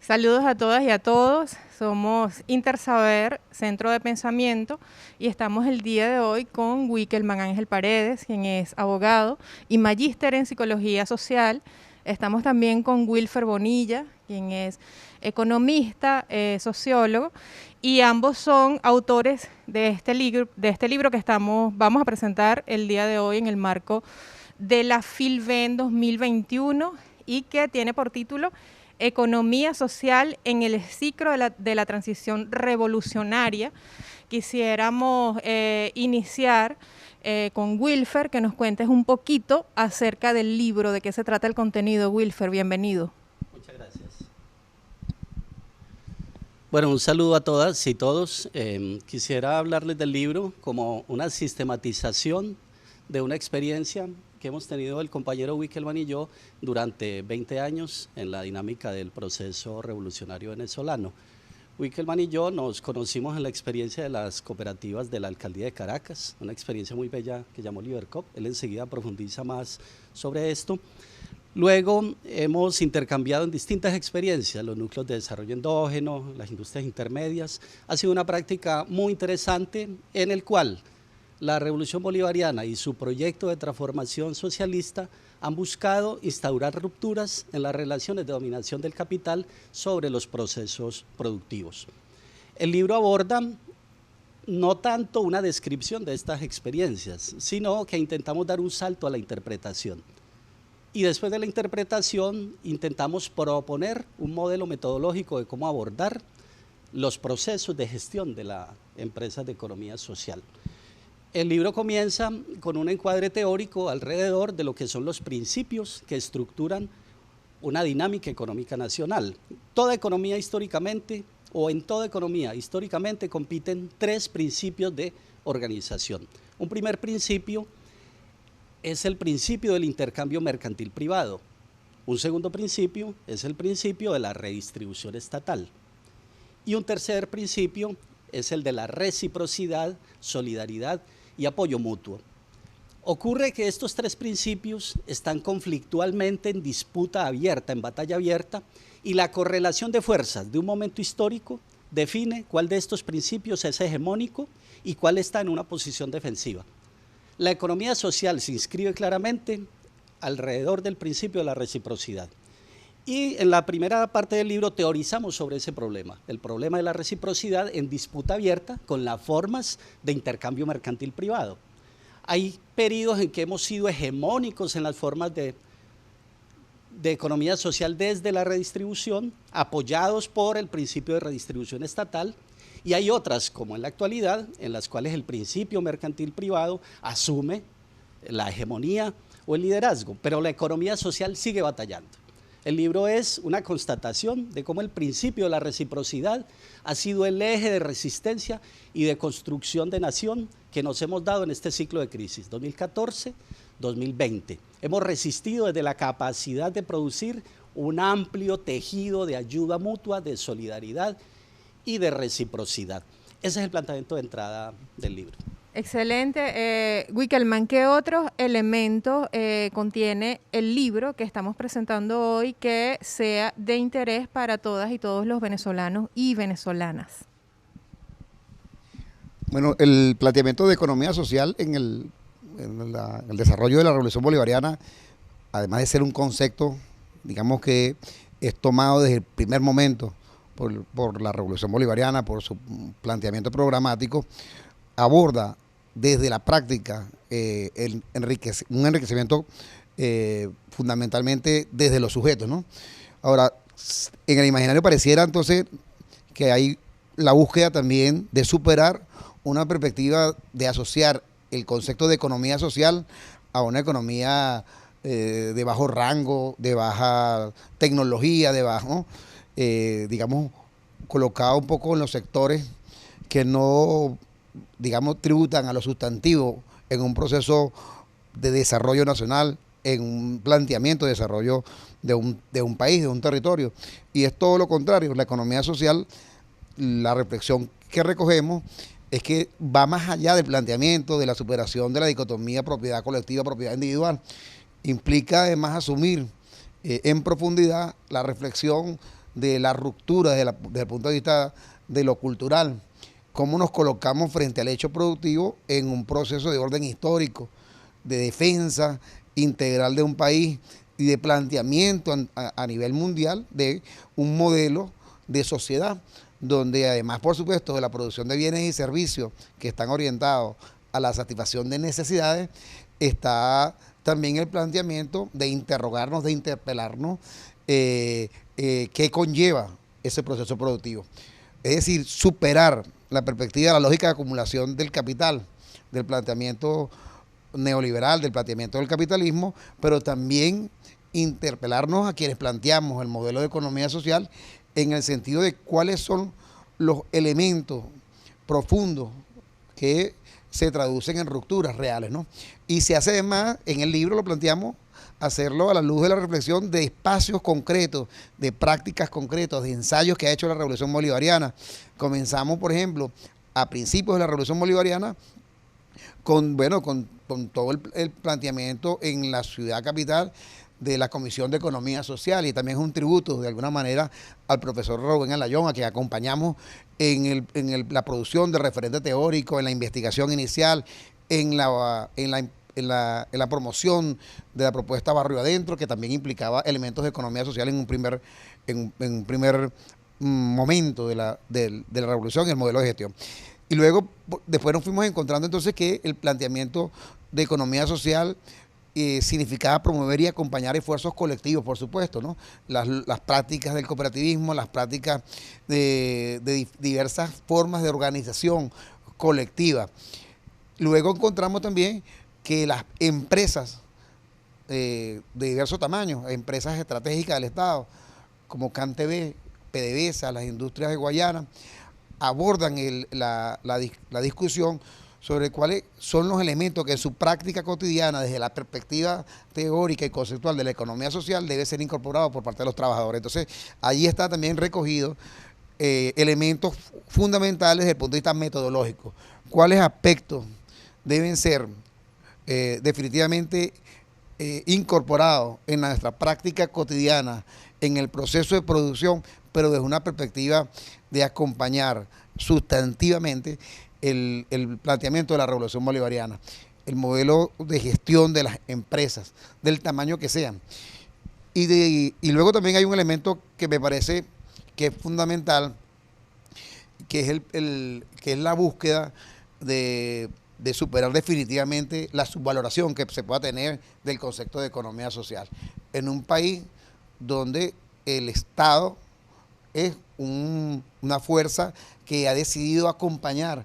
Saludos a todas y a todos. Somos Intersaber, Centro de Pensamiento, y estamos el día de hoy con Wickelman Ángel Paredes, quien es abogado y magíster en Psicología Social. Estamos también con Wilfer Bonilla, quien es economista, sociólogo, y ambos son autores de este libro que vamos a presentar el día de hoy en el marco de la FILVEN 2021 y que tiene por título Economía social en el ciclo de la transición revolucionaria. Quisiéramos iniciar con Wilfer, que nos cuentes un poquito acerca del libro, de qué se trata el contenido. Wilfer, bienvenido. Muchas gracias. Bueno, un saludo a todas y todos. Quisiera hablarles del libro como una sistematización de una experiencia que hemos tenido el compañero Wickelman y yo durante 20 años en la dinámica del proceso revolucionario venezolano. Wickelman y yo nos conocimos en la experiencia de las cooperativas de la Alcaldía de Caracas, una experiencia muy bella que llamó Libercop. Él enseguida profundiza más sobre esto. Luego hemos intercambiado en distintas experiencias los núcleos de desarrollo endógeno, las industrias intermedias. Ha sido una práctica muy interesante en el cual la Revolución Bolivariana y su proyecto de transformación socialista han buscado instaurar rupturas en las relaciones de dominación del capital sobre los procesos productivos. El libro aborda no tanto una descripción de estas experiencias, sino que intentamos dar un salto a la interpretación. Y después de la interpretación intentamos proponer un modelo metodológico de cómo abordar los procesos de gestión de las empresas de economía social. El libro comienza con un encuadre teórico alrededor de lo que son los principios que estructuran una dinámica económica nacional. Toda economía históricamente, o en toda economía históricamente, compiten tres principios de organización. Un primer principio es el principio del intercambio mercantil privado. Un segundo principio es el principio de la redistribución estatal. Y un tercer principio es el de la reciprocidad, solidaridad y apoyo mutuo. Ocurre que estos tres principios están conflictualmente en disputa abierta, en batalla abierta, y la correlación de fuerzas de un momento histórico define cuál de estos principios es hegemónico y cuál está en una posición defensiva. La economía social se inscribe claramente alrededor del principio de la reciprocidad. Y en la primera parte del libro teorizamos sobre ese problema, el problema de la reciprocidad en disputa abierta con las formas de intercambio mercantil privado. Hay periodos en que hemos sido hegemónicos en las formas de economía social desde la redistribución, apoyados por el principio de redistribución estatal, y hay otras, como en la actualidad, en las cuales el principio mercantil privado asume la hegemonía o el liderazgo, pero la economía social sigue batallando. El libro es una constatación de cómo el principio de la reciprocidad ha sido el eje de resistencia y de construcción de nación que nos hemos dado en este ciclo de crisis, 2014-2020. Hemos resistido desde la capacidad de producir un amplio tejido de ayuda mutua, de solidaridad y de reciprocidad. Ese es el planteamiento de entrada del libro. Excelente. Wickelman, ¿qué otros elementos contiene el libro que estamos presentando hoy que sea de interés para todas y todos los venezolanos y venezolanas? Bueno, el planteamiento de economía social en el desarrollo de la Revolución Bolivariana, además de ser un concepto, digamos que es tomado desde el primer momento por la Revolución Bolivariana, por su planteamiento programático, aborda desde la práctica un enriquecimiento fundamentalmente desde los sujetos, ¿no? Ahora, en el imaginario pareciera entonces que hay la búsqueda también de superar una perspectiva de asociar el concepto de economía social a una economía de bajo rango, de baja tecnología, de bajo, digamos, colocado un poco en los sectores que no, digamos, tributan a lo sustantivo en un proceso de desarrollo nacional, en un planteamiento de desarrollo de un país, de un territorio. Y es todo lo contrario. La economía social, la reflexión que recogemos es que va más allá del planteamiento de la superación de la dicotomía propiedad colectiva, propiedad individual. Implica además asumir en profundidad la reflexión de la ruptura desde el punto de vista de lo cultural, cómo nos colocamos frente al hecho productivo en un proceso de orden histórico, de defensa integral de un país y de planteamiento a nivel mundial de un modelo de sociedad, donde además, por supuesto, de la producción de bienes y servicios que están orientados a la satisfacción de necesidades, está también el planteamiento de interrogarnos, de interpelarnos, qué conlleva ese proceso productivo. Es decir, superar la perspectiva de la lógica de acumulación del capital, del planteamiento neoliberal, del planteamiento del capitalismo, pero también interpelarnos a quienes planteamos el modelo de economía social en el sentido de cuáles son los elementos profundos que se traducen en rupturas reales, ¿no? Y se hace además, en el libro lo planteamos, hacerlo a la luz de la reflexión de espacios concretos, de prácticas concretas, de ensayos que ha hecho la Revolución Bolivariana. Comenzamos, por ejemplo, a principios de la Revolución Bolivariana, con todo el planteamiento en la ciudad capital de la Comisión de Economía Social, y también es un tributo de alguna manera al profesor Rubén Alayón, a quien acompañamos en la producción del referente teórico, en la investigación inicial, en la promoción de la propuesta Barrio Adentro, que también implicaba elementos de economía social en un primer momento de la revolución y el modelo de gestión. Y luego, después nos fuimos encontrando entonces que el planteamiento de economía social significaba promover y acompañar esfuerzos colectivos, por supuesto, ¿no? Las prácticas del cooperativismo, las prácticas de diversas formas de organización colectiva. Luego encontramos también que las empresas de diversos tamaños, empresas estratégicas del Estado, como CanTV, PDVSA, las industrias de Guayana, abordan la discusión sobre cuáles son los elementos que en su práctica cotidiana, desde la perspectiva teórica y conceptual de la economía social, debe ser incorporado por parte de los trabajadores. Entonces, allí está también recogido elementos fundamentales desde el punto de vista metodológico. ¿Cuáles aspectos deben ser definitivamente incorporados en nuestra práctica cotidiana, en el proceso de producción, pero desde una perspectiva de acompañar sustantivamente el planteamiento de la Revolución Bolivariana, el modelo de gestión de las empresas, del tamaño que sean? Y luego también hay un elemento que me parece que es fundamental, que es la búsqueda de superar definitivamente la subvaloración que se pueda tener del concepto de economía social. En un país donde el Estado es una fuerza que ha decidido acompañar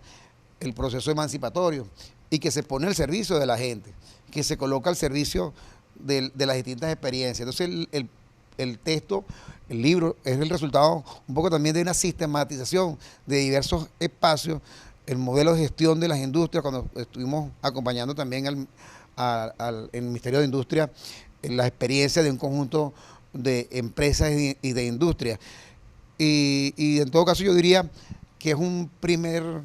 el proceso emancipatorio y que se pone al servicio de la gente, que se coloca al servicio de las distintas experiencias. Entonces el texto, el libro, es el resultado un poco también de una sistematización de diversos espacios, el modelo de gestión de las industrias, cuando estuvimos acompañando también en el Ministerio de Industria, en la experiencia de un conjunto de empresas y de industrias. Y en todo caso yo diría que es un primer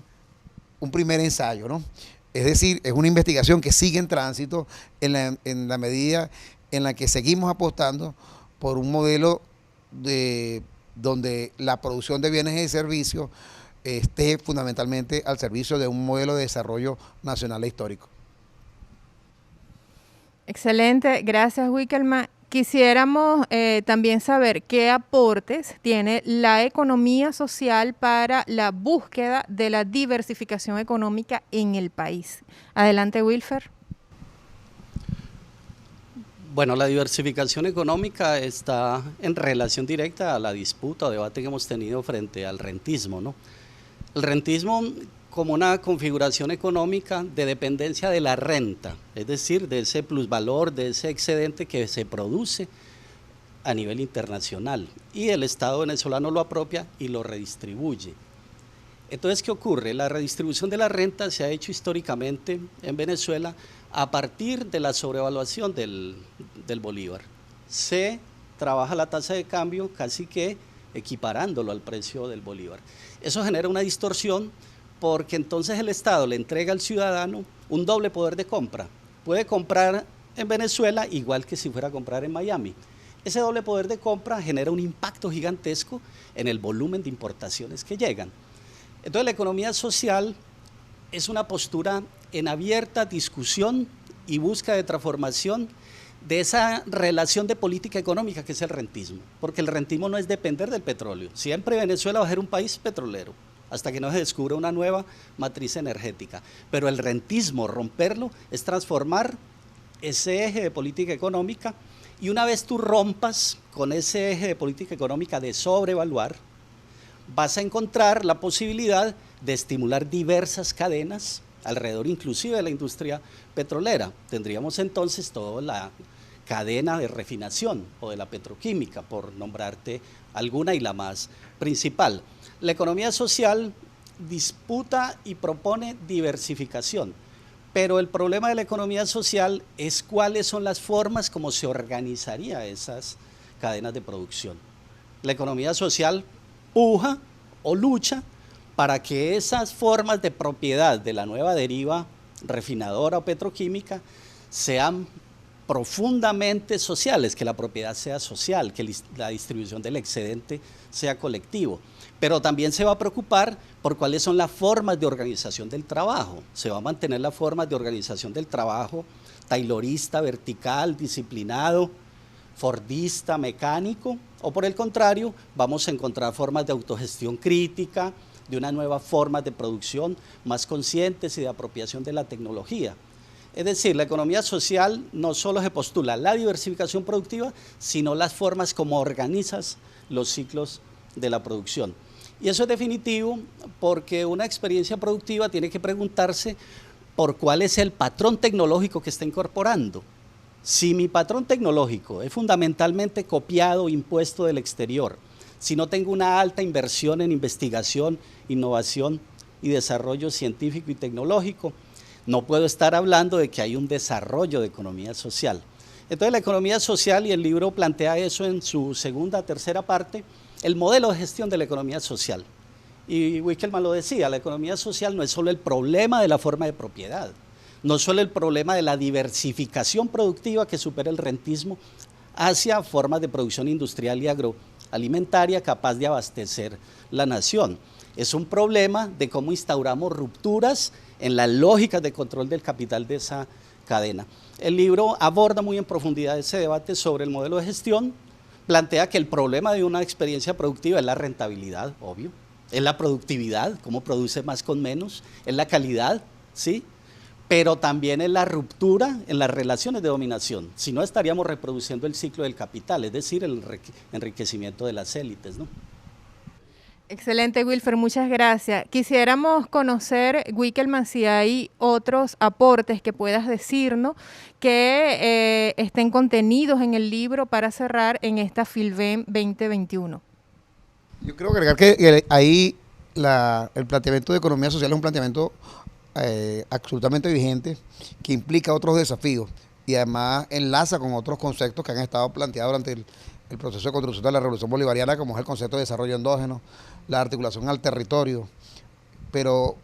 ensayo, ¿no? Es decir, es una investigación que sigue en tránsito en la medida en la que seguimos apostando por un modelo donde la producción de bienes y servicios esté fundamentalmente al servicio de un modelo de desarrollo nacional e histórico. Excelente, gracias Wickelmann. Quisiéramos también saber qué aportes tiene la economía social para la búsqueda de la diversificación económica en el país. Adelante, Wilfer. Bueno, la diversificación económica está en relación directa a la disputa o debate que hemos tenido frente al rentismo, ¿no? El rentismo como una configuración económica de dependencia de la renta, es decir, de ese plusvalor, de ese excedente que se produce a nivel internacional, y el Estado venezolano lo apropia y lo redistribuye. Entonces, ¿qué ocurre? La redistribución de la renta se ha hecho históricamente en Venezuela a partir de la sobrevaluación del bolívar. Se trabaja la tasa de cambio casi que equiparándolo al precio del bolívar. Eso genera una distorsión, porque entonces el Estado le entrega al ciudadano un doble poder de compra. Puede comprar en Venezuela igual que si fuera a comprar en Miami. Ese doble poder de compra genera un impacto gigantesco en el volumen de importaciones que llegan. Entonces la economía social es una postura en abierta discusión y búsqueda de transformación de esa relación de política económica que es el rentismo, porque el rentismo no es depender del petróleo. Siempre Venezuela va a ser un país petrolero, hasta que no se descubra una nueva matriz energética. Pero el rentismo, romperlo, es transformar ese eje de política económica, y una vez tú rompas con ese eje de política económica de sobrevaluar, vas a encontrar la posibilidad de estimular diversas cadenas alrededor inclusive de la industria petrolera. Tendríamos entonces toda la cadena de refinación o de la petroquímica, por nombrarte alguna y la más principal. La economía social disputa y propone diversificación, pero el problema de la economía social es cuáles son las formas como se organizaría esas cadenas de producción. La economía social puja o lucha para que esas formas de propiedad de la nueva deriva refinadora o petroquímica sean profundamente sociales, que la propiedad sea social, que la distribución del excedente sea colectivo. Pero también se va a preocupar por cuáles son las formas de organización del trabajo. Se va a mantener las formas de organización del trabajo taylorista, vertical, disciplinado, fordista, mecánico, o por el contrario, vamos a encontrar formas de autogestión crítica, de una nueva forma de producción más conscientes y de apropiación de la tecnología. Es decir, la economía social no solo se postula la diversificación productiva, sino las formas como organizas los ciclos de la producción. Y eso es definitivo porque una experiencia productiva tiene que preguntarse por cuál es el patrón tecnológico que está incorporando. Si mi patrón tecnológico es fundamentalmente copiado, impuesto del exterior, si no tengo una alta inversión en investigación, innovación y desarrollo científico y tecnológico, no puedo estar hablando de que hay un desarrollo de economía social. Entonces la economía social, y el libro plantea eso en su segunda, tercera parte, el modelo de gestión de la economía social. Y Wickelmann lo decía, la economía social no es solo el problema de la forma de propiedad, no solo el problema de la diversificación productiva que supera el rentismo hacia formas de producción industrial y agroalimentaria capaz de abastecer la nación. Es un problema de cómo instauramos rupturas en las lógicas de control del capital de esa cadena. El libro aborda muy en profundidad ese debate sobre el modelo de gestión, plantea que el problema de una experiencia productiva es la rentabilidad, obvio, es la productividad, cómo produce más con menos, es la calidad, ¿sí? Pero también es la ruptura en las relaciones de dominación, si no estaríamos reproduciendo el ciclo del capital, es decir, el enriquecimiento de las élites, ¿no? Excelente, Wilfer, muchas gracias. Quisiéramos conocer, Wickelmann, si hay otros aportes que puedas decirnos que estén contenidos en el libro para cerrar en esta Filven 2021. Yo creo agregar que ahí el planteamiento de economía social es un planteamiento absolutamente vigente que implica otros desafíos y además enlaza con otros conceptos que han estado planteados durante el proceso de construcción de la Revolución Bolivariana, como es el concepto de desarrollo endógeno, la articulación al territorio, pero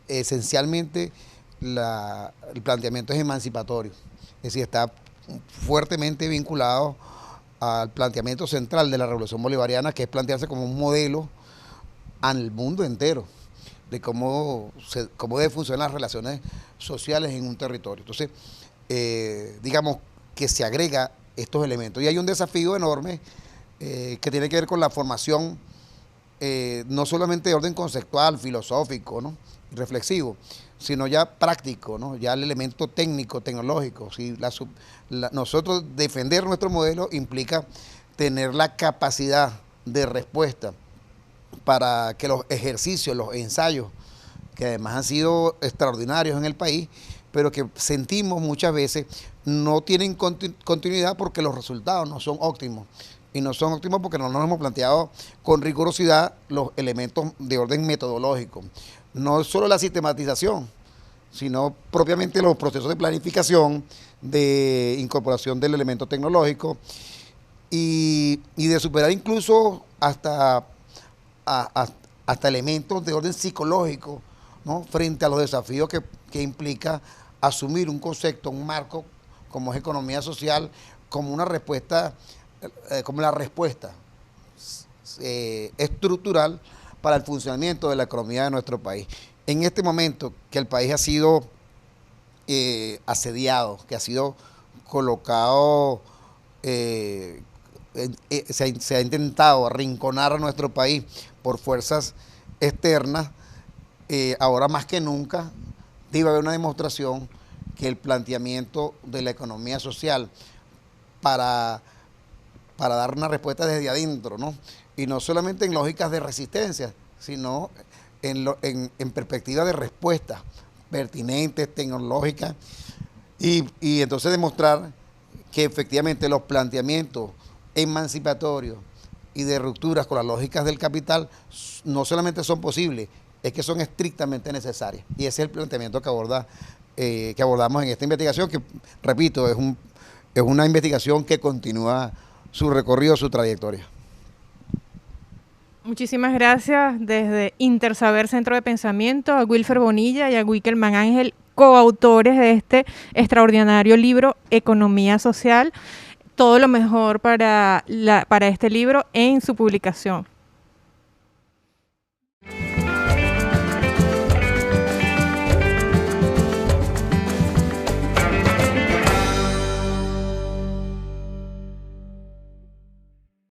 esencialmente el planteamiento es emancipatorio, es decir, está fuertemente vinculado al planteamiento central de la Revolución Bolivariana, que es plantearse como un modelo al mundo entero de cómo deben funcionar las relaciones sociales en un territorio. Entonces, digamos que se agrega estos elementos. Y hay un desafío enorme que tiene que ver con la formación, no solamente de orden conceptual, filosófico, ¿no?, y reflexivo, sino ya práctico, ¿no?, ya el elemento técnico, tecnológico. ¿Sí? Nosotros defender nuestro modelo implica tener la capacidad de respuesta para que los ejercicios, los ensayos, que además han sido extraordinarios en el país, pero que sentimos muchas veces no tienen continuidad porque los resultados no son óptimos. Y no son óptimos porque no nos hemos planteado con rigurosidad los elementos de orden metodológico. No solo la sistematización, sino propiamente los procesos de planificación, de incorporación del elemento tecnológico y de superar incluso hasta elementos de orden psicológico, ¿no?, frente a los desafíos que implica asumir un concepto, un marco como es economía social, como una respuesta como la respuesta estructural para el funcionamiento de la economía de nuestro país. En este momento que el país ha sido asediado, que ha sido colocado, se ha intentado arrinconar a nuestro país por fuerzas externas, ahora más que nunca debe haber una demostración que el planteamiento de la economía social para dar una respuesta desde adentro, ¿no? Y no solamente en lógicas de resistencia, sino en perspectiva de respuesta pertinentes, tecnológicas, y entonces demostrar que efectivamente los planteamientos emancipatorios y de rupturas con las lógicas del capital no solamente son posibles, es que son estrictamente necesarias. Y ese es el planteamiento que abordamos en esta investigación, que, repito, es una investigación que continúa su recorrido, su trayectoria. Muchísimas gracias desde Intersaber Centro de Pensamiento a Wilfer Bonilla y a Wickelman Ángel, coautores de este extraordinario libro Economía Social. Todo lo mejor para este libro en su publicación.